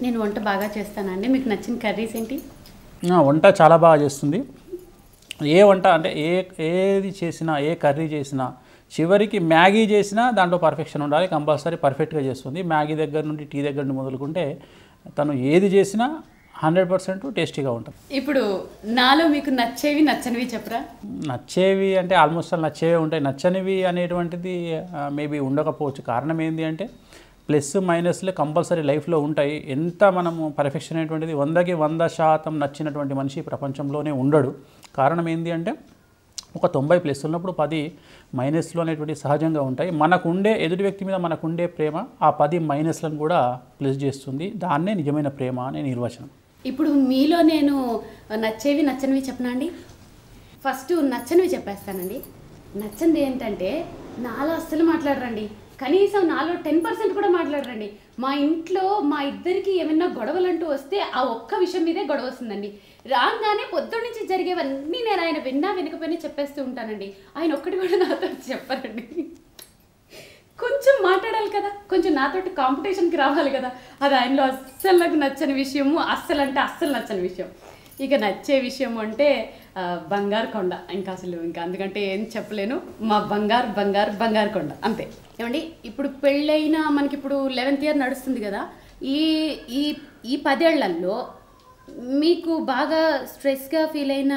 నేను వంట బాగా చేస్తానండి. మీకు నచ్చిన కర్రీస్ ఏంటి? వంట చాలా బాగా చేస్తుంది. ఏ వంట అంటే ఏది చేసినా, ఏ కర్రీ చేసినా చివరికి మ్యాగీ చేసినా దాంట్లో పర్ఫెక్షన్ ఉండాలి. కంపల్సరీ పర్ఫెక్ట్గా చేస్తుంది. మ్యాగీ దగ్గర నుండి టీ దగ్గర నుండి మొదలుకుంటే తను ఏది చేసినా 100% టేస్టీగా ఉంటుంది. ఇప్పుడు నాలో మీకు నచ్చేవి నచ్చనివి చెప్పరా? నచ్చేవి అంటే ఆల్మోస్ట్ ఆల్ నచ్చేవి ఉంటాయి. నచ్చనివి అనేటువంటిది మేబీ ఉండకపోవచ్చు. కారణం ఏంటి అంటే ప్లస్ మైనస్లే కంపల్సరీ లైఫ్లో ఉంటాయి. ఎంత మనము పర్ఫెక్షన్ అనేటువంటిది 100కి 100% నచ్చినటువంటి మనిషి ప్రపంచంలోనే ఉండడు. కారణం ఏంటి అంటే ఒక 90 ప్లస్ ఉన్నప్పుడు 10 మైనస్లు అనేటువంటి సహజంగా ఉంటాయి. మనకుండే ఎదుటి వ్యక్తి మీద మనకుండే ప్రేమ ఆ 10 మైనస్లను కూడా ప్లస్ చేస్తుంది. దాన్నే నిజమైన ప్రేమ అనే నిర్వచనం. ఇప్పుడు మీలో నేను నచ్చేవి నచ్చనివి చెప్పనా అండి? ఫస్ట్ నచ్చనివి చెప్పేస్తానండి. నచ్చనిది ఏంటంటే నాలో అస్సలు మాట్లాడరండి. కనీసం నాలో 10% కూడా మాట్లాడరండి. మా ఇంట్లో మా ఇద్దరికి ఏమైనా గొడవలు అంటూ వస్తే ఆ ఒక్క విషయం మీదే గొడవ వస్తుందండి. రాగానే పొద్దున్న నుంచి జరిగేవన్నీ నేను ఆయన విన్నా వినకపోయినా చెప్పేస్తూ ఉంటానండి. ఆయన ఒక్కటి కూడా నాతో చెప్పారండి. కొంచెం మాట్లాడాలి కదా, కొంచెం నాతోటి కాంపిటీషన్కి రావాలి కదా. అది ఆయనలో అస్సలు నాకు నచ్చని విషయము, అస్సలు అంటే అస్సలు నచ్చని విషయం. ఇక నచ్చే విషయం అంటే బంగారు కొండ. ఇంకా అందుకంటే ఏం చెప్పలేను. మా బంగారు కొండ అంతే. ఏమండి, ఇప్పుడు పెళ్ళైన మనకి ఇప్పుడు 11th ఇయర్ నడుస్తుంది కదా. ఈ 10 ఏళ్లలో మీకు బాగా స్ట్రెస్గా ఫీల్ అయిన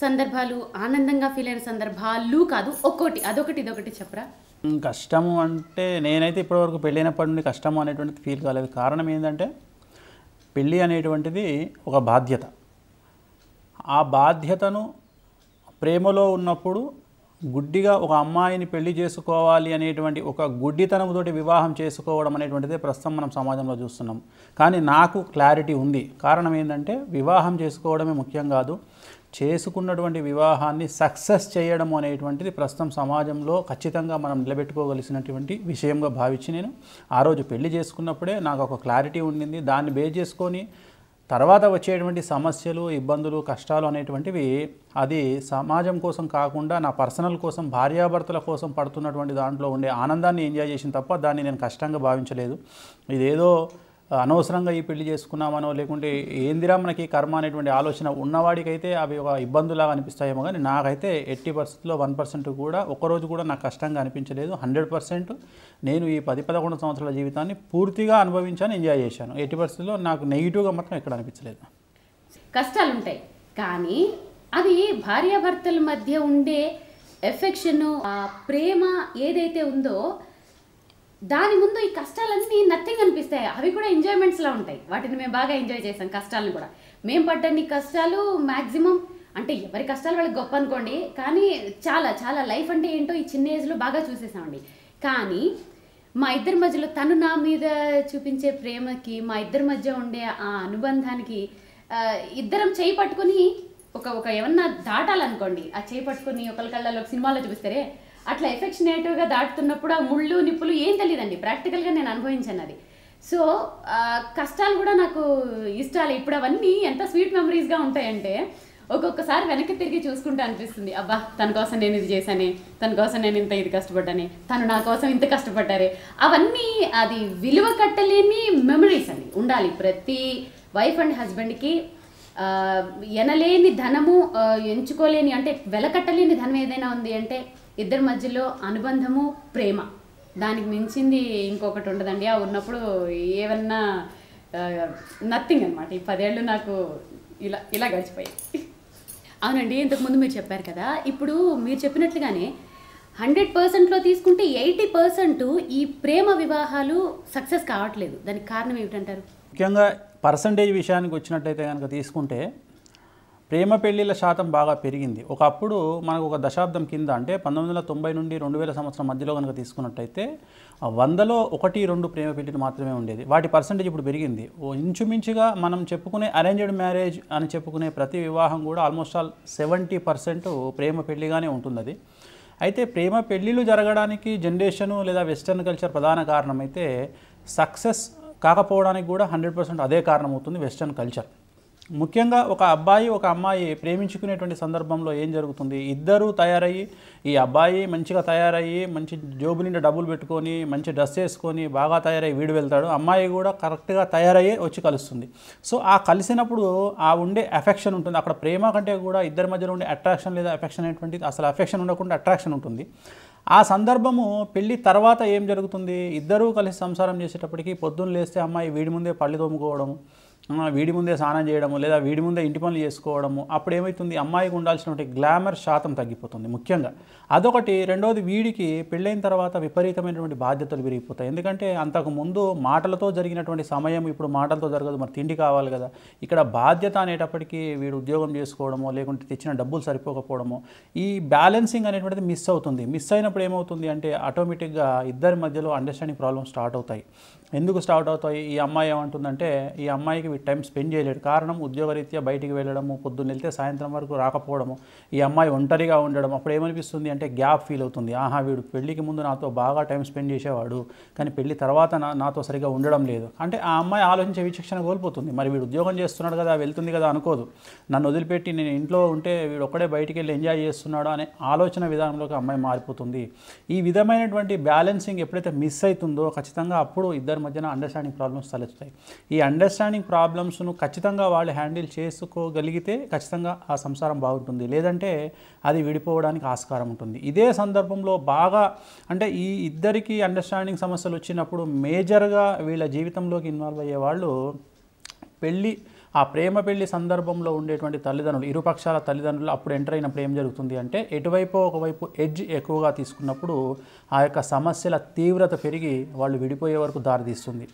సందర్భాలు, ఆనందంగా ఫీల్ అయిన సందర్భాలు కాదు, అదొకటి ఇదొకటి చెప్పరా? కష్టము అంటే నేనైతే ఇప్పటివరకు పెళ్ళైనప్పటి నుండి కష్టము అనేటువంటిది ఫీల్ కాలేదు. కారణం ఏంటంటే పెళ్ళి అనేటువంటిది ఒక బాధ్యత. ఆ బాధ్యతను ప్రేమలో ఉన్నప్పుడు గుడ్డిగా ఒక అమ్మాయిని పెళ్లి చేసుకోవాలి అనేటువంటి ఒక గుడ్డితనంతోటి వివాహం చేసుకోవడం అనేటువంటిదే ప్రస్తుతం మనం సమాజంలో చూస్తున్నాం. కానీ నాకు క్లారిటీ ఉంది. కారణం ఏంటంటే వివాహం చేసుకోవడమే ముఖ్యం కాదు, చేసుకున్నటువంటి వివాహాన్ని సక్సెస్ చేయడం అనేటువంటిది ప్రస్తుతం సమాజంలో ఖచ్చితంగా మనం నిలబెట్టుకోగలిసినటువంటి విషయంగా భావించి నేను ఆ రోజు పెళ్లి చేసుకున్నప్పుడే నాకు ఒక క్లారిటీ ఉండింది. దాన్ని బేస్ చేసుకొని తర్వాత వచ్చేటువంటి సమస్యలు, ఇబ్బందులు, కష్టాలు అనేటువంటివి అది సమాజం కోసం కాకుండా నా పర్సనల్ కోసం, భార్యాభర్తల కోసం పడుతున్నటువంటి దాంట్లో ఉండే ఆనందాన్ని ఎంజాయ్ చేసిన తప్ప దాన్ని నేను కష్టంగా భావించలేదు. ఇదేదో అనవసరంగా ఈ పెళ్లి చేసుకున్నామనో లేకుంటే ఏందిరా మనకి కర్మ అనేటువంటి ఆలోచన ఉన్నవాడికైతే అవి ఒక ఇబ్బందులాగా అనిపిస్తాయేమో, కానీ నాకైతే 80%లో 1% కూడా ఒక్కరోజు కూడా నాకు కష్టంగా అనిపించలేదు. 100% నేను ఈ 10-11 సంవత్సరాల జీవితాన్ని పూర్తిగా అనుభవించాను, ఎంజాయ్ చేశాను. 80%లో నాకు నెగిటివ్గా మాత్రం ఎక్కడ అనిపించలేదు. కష్టాలు ఉంటాయి, కానీ అది భార్యాభర్తల మధ్య ఉండే ఎఫెక్షన్, ఆ ప్రేమ ఏదైతే ఉందో దాని ముందు ఈ కష్టాలన్నీ నథింగ్ అనిపిస్తాయి. అవి కూడా ఎంజాయ్మెంట్స్లా ఉంటాయి. వాటిని మేము బాగా ఎంజాయ్ చేసాం. కష్టాలను కూడా మేము పడ్డన్ని కష్టాలు మ్యాక్సిమం అంటే ఎవరి కష్టాలు వాళ్ళకి గొప్ప అనుకోండి, కానీ చాలా చాలా లైఫ్ అంటే ఏంటో ఈ చిన్న ఏజ్లో బాగా చూసేసామండి. కానీ మా ఇద్దరి మధ్యలో తను నా మీద చూపించే ప్రేమకి, మా ఇద్దరి మధ్య ఉండే ఆ అనుబంధానికి ఇద్దరం చేయి పట్టుకొని ఒక ఏమన్నా దాటాలనుకోండి, ఆ చేయి పట్టుకొని ఒకరి కళ్ళలో సినిమాలో చూపిస్తారే అట్లా ఎఫెక్షనేటివ్గా దాటుతున్నప్పుడు ఆ ముళ్ళు నిప్పులు ఏం తెలియదండి. ప్రాక్టికల్గా నేను అనుభవించాను అది. సో కష్టాలు కూడా నాకు ఇష్టాలే. ఇప్పుడు అవన్నీ ఎంత స్వీట్ మెమరీస్గా ఉంటాయంటే ఒక్కొక్కసారి వెనక్కి తిరిగి చూసుకుంటూ అనిపిస్తుంది, అబ్బా తన కోసం నేను ఇది చేశానే, తన కోసం నేను ఇది కష్టపడ్డానే, తను నా కోసం ఇంత కష్టపడ్డారే. అవన్నీ అది విలువ కట్టలేని మెమరీస్ అండి. ఉండాలి ప్రతి వైఫ్ అండ్ హస్బెండ్కి. ఎనలేని ధనము, ఎంచుకోలేని అంటే వెలకట్టలేని ధనం ఏదైనా ఉంది అంటే ఇద్దరి మధ్యలో అనుబంధము, ప్రేమ. దానికి మించింది ఇంకొకటి ఉండదండి. ఆ ఉన్నప్పుడు ఏమన్నా నథింగ్ అనమాట. ఈ 10 ఏళ్ళు నాకు ఇలా గడిచిపోయాయి. అవునండి, ఇంతకుముందు మీరు చెప్పారు కదా, ఇప్పుడు మీరు చెప్పినట్లుగానే 100%లో తీసుకుంటే 80% ఈ ప్రేమ వివాహాలు సక్సెస్ కావట్లేదు. దానికి కారణం ఏమిటంటారు? ముఖ్యంగా పర్సంటేజ్ విషయానికి వచ్చినట్టయితే కనుక తీసుకుంటే ప్రేమ పెళ్ళిళ్ళ శాతం బాగా పెరిగింది. ఒకప్పుడు మనకు ఒక దశాబ్దం కింద అంటే 1990 నుండి 2000 సంవత్సరం మధ్యలో కనుక తీసుకున్నట్టయితే 100లో 1-2 ప్రేమ పెళ్ళిళ్ళు మాత్రమే ఉండేది. వాటి పర్సంటేజ్ ఇప్పుడు పెరిగింది. ఇంచుమించుగా మనం చెప్పుకునే అరేంజ్డ్ మ్యారేజ్ అని చెప్పుకునే ప్రతి వివాహం కూడా ఆల్మోస్ట్ ఆల్ 70% ప్రేమ పెళ్ళిగానే ఉంటుంది అది. అయితే ప్రేమ పెళ్ళిళ్ళు జరగడానికి జనరేషను లేదా వెస్టర్న్ కల్చర్ ప్రధాన కారణం అయితే సక్సెస్ కాకపోవడానికి కూడా 100% అదే కారణమవుతుంది, వెస్టర్న్ కల్చర్. ముఖ్యంగా ఒక అబ్బాయి ఒక అమ్మాయి ప్రేమించుకునేటువంటి సందర్భంలో ఏం జరుగుతుంది, ఇద్దరు తయారయ్యి, ఈ అబ్బాయి మంచిగా తయారయ్యి మంచి జోబు నిండా డబ్బులు పెట్టుకొని మంచి డ్రెస్ వేసుకొని బాగా తయారయ్యి వీడు వెళ్తాడు, అమ్మాయి కూడా కరెక్ట్గా తయారయ్యే వచ్చి కలుస్తుంది. సో ఆ కలిసినప్పుడు ఆ ఉండే అఫెక్షన్ ఉంటుంది. అక్కడ ప్రేమ కంటే కూడా ఇద్దరి మధ్యలో ఉండే అట్రాక్షన్ లేదా అఫెక్షన్ అనేటువంటిది, అసలు అఫెక్షన్ ఉండకుండా అట్రాక్షన్ ఉంటుంది. ఆ సందర్భము పెళ్ళి తర్వాత ఏం జరుగుతుంది, ఇద్దరూ కలిసి సంసారం చేసేటప్పటికి పొద్దున్న లేస్తే అమ్మాయి వీడి ముందే పళ్ళు తోముకోవడము, వీడి ముందే స్నానం చేయడము, లేదా వీడి ముందే ఇంటి పనులు చేసుకోవడము. అప్పుడు ఏమవుతుంది, అమ్మాయికి ఉండాల్సినటువంటి గ్లామర్ శాతం తగ్గిపోతుంది ముఖ్యంగా. అదొకటి. రెండోది, వీడికి పెళ్ళైన తర్వాత విపరీతమైనటువంటి బాధ్యతలు పెరిగిపోతాయి. ఎందుకంటే అంతకు ముందు మాటలతో జరిగినటువంటి సమయం ఇప్పుడు మాటలతో జరగదు, మరి తిండి కావాలి కదా. ఇక్కడ బాధ్యత అనేటప్పటికీ వీడు ఉద్యోగం చేసుకోవడమో లేకుంటే తెచ్చిన డబ్బులు సరిపోకపోవడమో, ఈ బ్యాలెన్సింగ్ అనేటువంటిది మిస్ అవుతుంది. మిస్ అయినప్పుడు ఏమవుతుంది అంటే ఆటోమేటిక్గా ఇద్దరి మధ్యలో అండర్స్టాండింగ్ ప్రాబ్లమ్స్ స్టార్ట్ అవుతాయి. ఎందుకు స్టార్ట్ అవుతాయి, ఈ అమ్మాయి ఏమంటుందంటే ఈ అమ్మాయికి వీడు టైం స్పెండ్ చేయలేడు. కారణం ఉద్యోగరీత్యా బయటికి వెళ్ళడము, పొద్దున్న వెళ్తే సాయంత్రం వరకు రాకపోవడము, ఈ అమ్మాయి ఒంటరిగా ఉండడం. అప్పుడు ఏమనిపిస్తుంది అంటే గ్యాప్ ఫీల్ అవుతుంది. ఆహా, వీడు పెళ్ళికి ముందు నాతో బాగా టైం స్పెండ్ చేసేవాడు, కానీ పెళ్ళి తర్వాత నాతో సరిగా ఉండడం లేదు అంటే ఆ అమ్మాయి ఆలోచించే విచక్షణ కోల్పోతుంది. మరి వీడు ఉద్యోగం చేస్తున్నాడు కదా, వెళ్తుంది కదా అనుకోదు. నన్ను వదిలిపెట్టి నేను ఇంట్లో ఉంటే వీడు ఒక్కడే బయటికి వెళ్ళి ఎంజాయ్ చేస్తున్నాడు అనే ఆలోచన విధానంలోకి అమ్మాయి మారిపోతుంది. ఈ విధమైనటువంటి బ్యాలెన్సింగ్ ఎప్పుడైతే మిస్ అవుతుందో ఖచ్చితంగా అప్పుడు ఇద్దరి మధ్యన అండర్స్టాండింగ్ ప్రాబ్లమ్స్ తలెత్తుతాయి. ఈ అండర్స్టాండింగ్ ప్రాబ్లమ్స్ను ఖచ్చితంగా వాళ్ళు హ్యాండిల్ చేసుకోగలిగితే ఖచ్చితంగా ఆ సంసారం బాగుంటుంది, లేదంటే అది విడిపోవడానికి ఆస్కారం ఉంటుంది. ఇదే సందర్భంలో బాగా అంటే ఈ ఇద్దరికి అండర్స్టాండింగ్ సమస్యలు వచ్చినప్పుడు మేజర్గా వీళ్ళ జీవితంలోకి ఇన్వాల్వ్ అయ్యే వాళ్ళు ఆ ప్రేమ పెళ్లి సందర్భంలో ఉండేటువంటి తల్లిదండ్రులు, ఇరుపక్షాల తల్లిదండ్రులు అప్పుడు ఎంటర్ అయినప్పుడు ఏం జరుగుతుంది అంటే ఎటువైపు ఒకవైపు ఎడ్జ్ ఎక్కువగా తీసుకున్నప్పుడు ఆ యొక్క సమస్యల తీవ్రత పెరిగి వాళ్ళు విడిపోయే వరకు దారితీస్తుంది.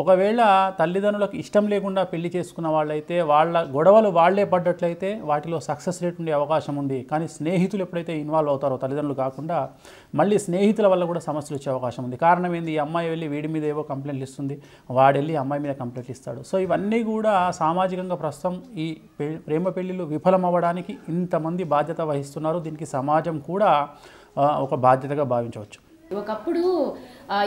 ఒకవేళ తల్లిదండ్రులకు ఇష్టం లేకుండా పెళ్లి చేసుకున్న వాళ్ళైతే వాళ్ళ గొడవలు వాళ్లే పడ్డట్లయితే వాటిలో సక్సెస్ రేట్ ఉండే అవకాశం ఉంది. కానీ స్నేహితులు ఎప్పుడైతే ఇన్వాల్వ్ అవుతారో తల్లిదండ్రులు కాకుండా మళ్ళీ స్నేహితుల వల్ల కూడా సమస్యలు వచ్చే అవకాశం ఉంది. కారణం ఏంది, ఈ అమ్మాయి వెళ్ళి వీడి మీద ఏవో కంప్లైంట్లు ఇస్తుంది, వాడెళ్ళి అమ్మాయి మీద కంప్లైంట్లు ఇస్తాడు. సో ఇవన్నీ కూడా సామాజికంగా ప్రస్తుతం ఈ ప్రేమ పెళ్లిళ్ళు విఫలం అవ్వడానికి ఇంతమంది బాధ్యత వహిస్తున్నారు. దీనికి సమాజం కూడా ఒక బాధ్యతగా భావించవచ్చు. ఒకప్పుడు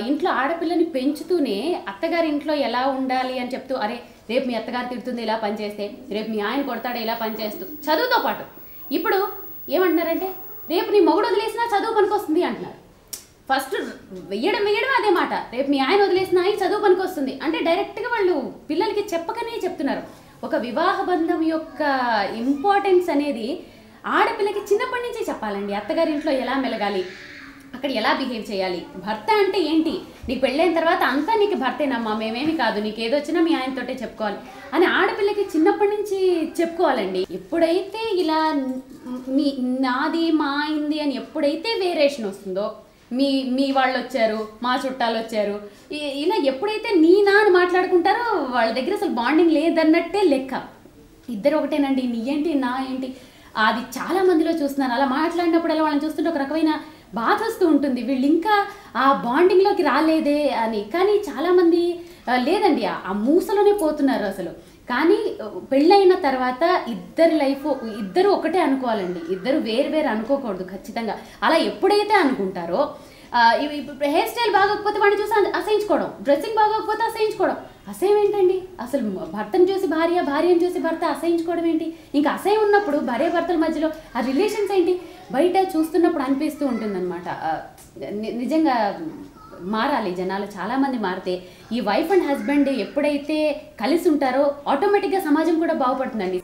ఇంట్లో ఆడపిల్లని పెంచుతూనే అత్తగారి ఇంట్లో ఎలా ఉండాలి అని చెప్తూ, అరే రేపు మీ అత్తగారు తిడుతుంది ఇలా పనిచేస్తే, రేపు మీ ఆయన కొడతాడు ఇలా పనిచేస్తూ, చదువుతో పాటు ఇప్పుడు ఏమంటున్నారంటే రేపు నీ మొగుడు వదిలేసినా చదువు పనికొస్తుంది అంటున్నారు. ఫస్ట్ వెయ్యడం అదే మాట, రేపు మీ ఆయన వదిలేసినా ఆయన చదువు పనికొస్తుంది అంటే డైరెక్ట్గా వాళ్ళు పిల్లలకి చెప్పకనే చెప్తున్నారు. ఒక వివాహ బంధం యొక్క ఇంపార్టెన్స్ అనేది ఆడపిల్లకి చిన్నప్పటి నుంచే చెప్పాలండి. అత్తగారింట్లో ఎలా మెలగాలి, అక్కడ ఎలా బిహేవ్ చేయాలి, భర్త అంటే ఏంటి, నీకు పెళ్ళైన తర్వాత అంతా నీకు భర్తేనమ్మా, మేమేమి కాదు, నీకు ఏదొచ్చినా మీ ఆయనతోటే చెప్పుకోవాలి అని ఆడపిల్లకి చిన్నప్పటి నుంచి చెప్పుకోవాలండి. ఎప్పుడైతే ఇలా నాది మా అయింది అని ఎప్పుడైతే వేరియేషన్ వస్తుందో, మీ వాళ్ళు వచ్చారు, మా చుట్టాలు వచ్చారు, ఇలా ఎప్పుడైతే నీ నా అని మాట్లాడుకుంటారో వాళ్ళ దగ్గర అసలు బాండింగ్ లేదన్నట్టే లెక్క. ఇద్దరు ఒకటేనండి, నీ ఏంటి నా ఏంటి, అది చాలా మందిలో చూస్తున్నాను. అలా మాట్లాడినప్పుడు అలా వాళ్ళని చూస్తుంటే ఒక రకమైన బాధ వస్తూ ఉంటుంది, వీళ్ళు ఇంకా ఆ బాండింగ్లోకి రాలేదే అని. కానీ చాలామంది లేదండి, ఆ మూసలోనే పోతున్నారు అసలు. కానీ పెళ్ళైన తర్వాత ఇద్దరు లైఫ్ ఇద్దరు ఒకటే అనుకోవాలండి, ఇద్దరు వేరు అనుకోకూడదు ఖచ్చితంగా. అలా ఎప్పుడైతే అనుకుంటారో, హెయిర్ స్టైల్ బాగోకపోతే వాడిని చూసి అసహించుకోవడం, డ్రెస్సింగ్ బాగోకపోతే అసహించుకోవడం. అసహ్యం ఏంటండి అసలు, భర్తను చూసి భార్యను చూసి భర్త అసహించుకోవడం ఏంటి? ఇంకా అసహ్యం ఉన్నప్పుడు భార్యాభర్తల మధ్యలో ఆ రిలేషన్స్ ఏంటి బయట చూస్తున్నప్పుడు అనిపిస్తూ ఉంటుందన్నమాట. నిజంగా మారాలి జనాలు, చాలామంది మారితే ఈ వైఫ్ అండ్ హస్బెండ్ ఎప్పుడైతే కలిసి ఉంటారో ఆటోమేటిక్గా సమాజం కూడా బాగుపడుతుందండి.